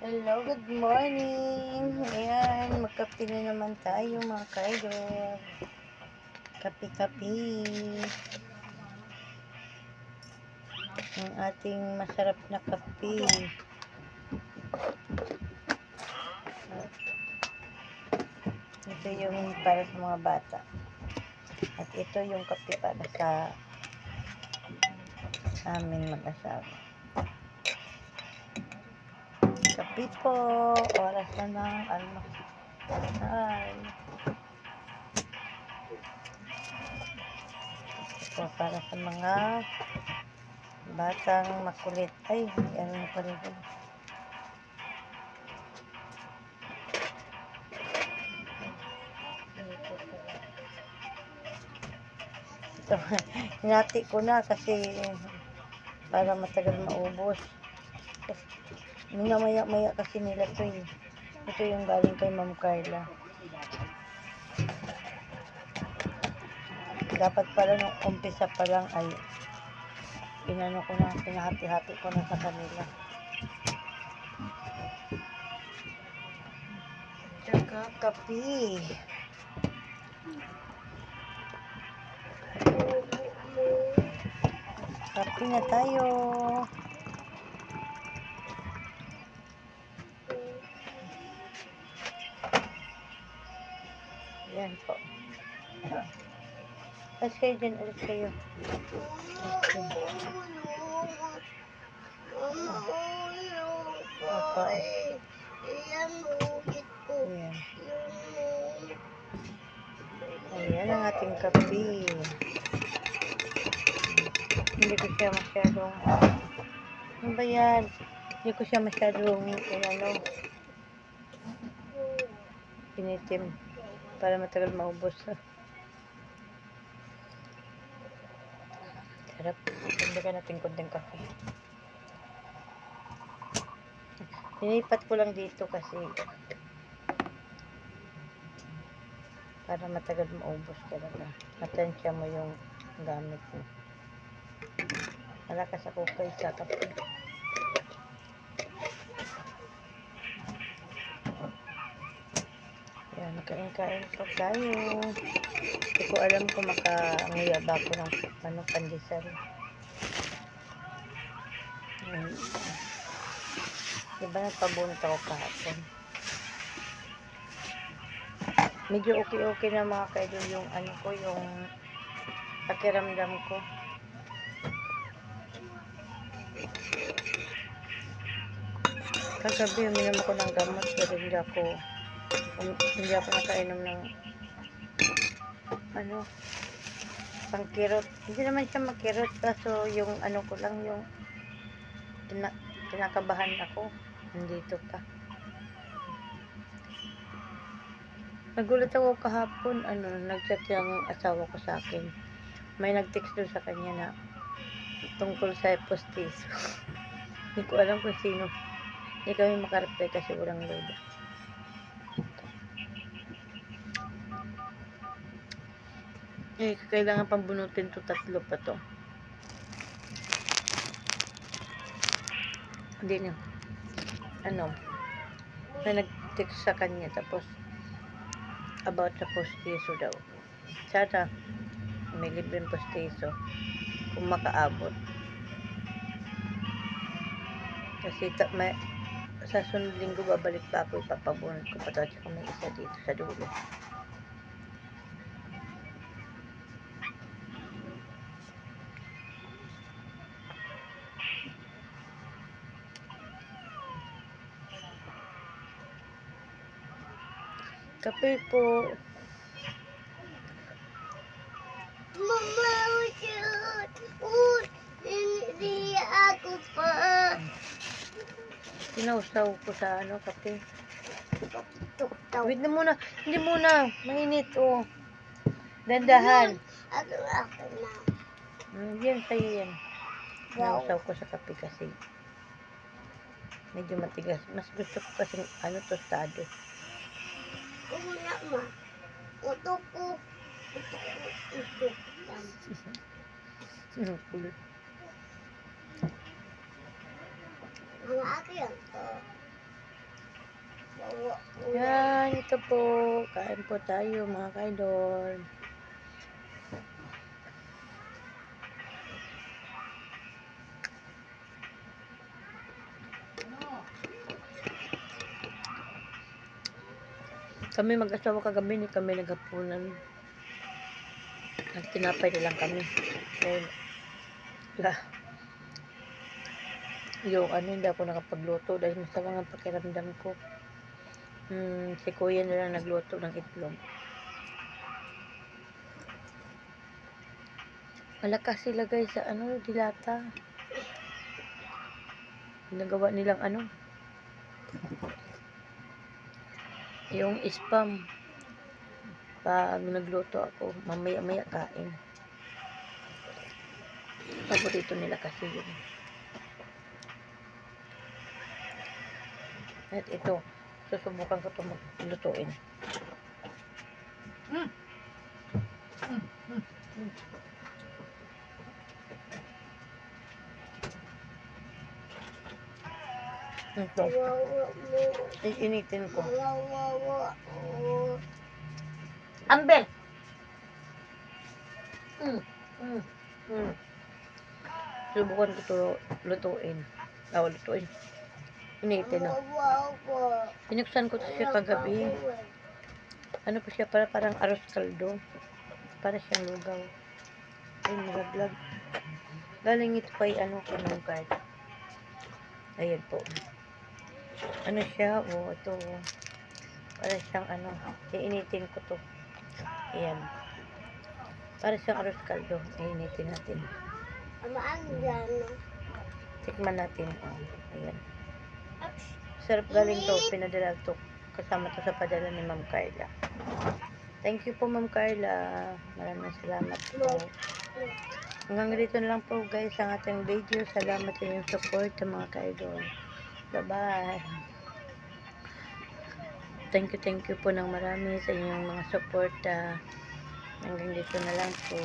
Hello, good morning. Ayan, magkape na naman tayo mga kaidol. Kape-kape. Ang ating masarap na kape. Ito yung para sa mga bata. At ito yung kape para sa amin mag-asawa. Kape po. Oras na ng almusal. Ito para sa mga batang makulit. Ay, ano na pala ito. Ito, hinati ko na kasi para matagal maubos. Maya kasi nila to eh. Ito yung galing kay Ma'am Carla. Dapat pala nung umpisa pa lang ay pinahati-hati ko na sa kanila. Tsaka kape. Kape na tayo. Yan po. Alis kayo dyan, alis kayo. Opo. Ayan. Ayan ang ating kape. Hindi ko siya masyadong ano ba yan? Hindi ko siya masyadong pinitim para matagal maubos. Sarap. Dagdagan natin konting kape. Nilipat ko lang dito kasi para matagal maubos talaga. Matansya mo yung gamit mo. Malakas ako kay sa kape. Yan, kain-kain po tayo. Hindi ko alam kung makanguya ba ako ng pandesal. Diba nagpabunot ako kahapon. Medyo okay na mga kaidol yung yung pakiramdam ko. Kagabi uminom ako ng gamot pero hindi ako nakainom ng pangkirot. Hindi naman siya makirot kaso yung ko lang yung kinakabahan ako. Nandito pa. Nagulat ako kahapon, nag-chat yung asawa ko sa akin. May nag-text doon sa kanya na tungkol sa postiso. Hindi ko alam kung sino. Hindi kami makareply kasi walang load. Kailangan pang bunutin to, 3 pa to. Hindi na. May nag-text sa kanya tapos about sa postiso daw. Sana may libreng postiso kung makaabot. Kasi sa sunod linggo babalik pa ako, ipapabunot ko pa ito at saka may isa dito sa dulo. Kape po. Mama, hindi ako pa. Sinausaw ko sa kape. Wait na muna. Hindi muna. Mainit, oh. Dandahan. Yan, sa'yo yan. Sinausaw ko sa kape kasi medyo matigas. Mas gusto ko kasi tostado. Wala ma. Utok ko. Kulit. Mga akin to. Yan, ito po. Kain po tayo mga kaidol. Kami mag-asawa kagabi, hindi kami naghapunan. Nagtinapay na lang kami. Dahil, yung hindi ako nakapagluto dahil masama ang pakiramdam ko. Si kuya na lang nagluto ng itlog. Malakas sila guys sa dilata. Nagawa nilang yung spam. Pag nagluto ako, mamaya-maya kain. Paborito nila kasi yun. At ito, susubukan ko itong lutuin. Ito. Initin ko. Amber! Subukan ko ito lutuin. Lutuin. Initin na. Pinuksan ko ito siya kagabi. Ano pa siya, parang aros kaldo. Para siyang lugaw. Ay, nilaglag. Galing ito kay kanong card. Ayan po. Ano siya, ito. Para siyang iinitin ko to. Ayan. Para siyang aros kaldo. Iinitin natin. Tikman natin. Ayan. Sarap galing to. Pinadala to. Kasama to sa padala ni Ma'am Carla. Thank you po Ma'am Carla. Maraming salamat po. Hanggang dito na lang po guys ang ating video. Salamat sa inyong support sa mga ka-idol. Bye-bye. Thank you po ng marami sa inyong mga support. Hanggang dito na lang po.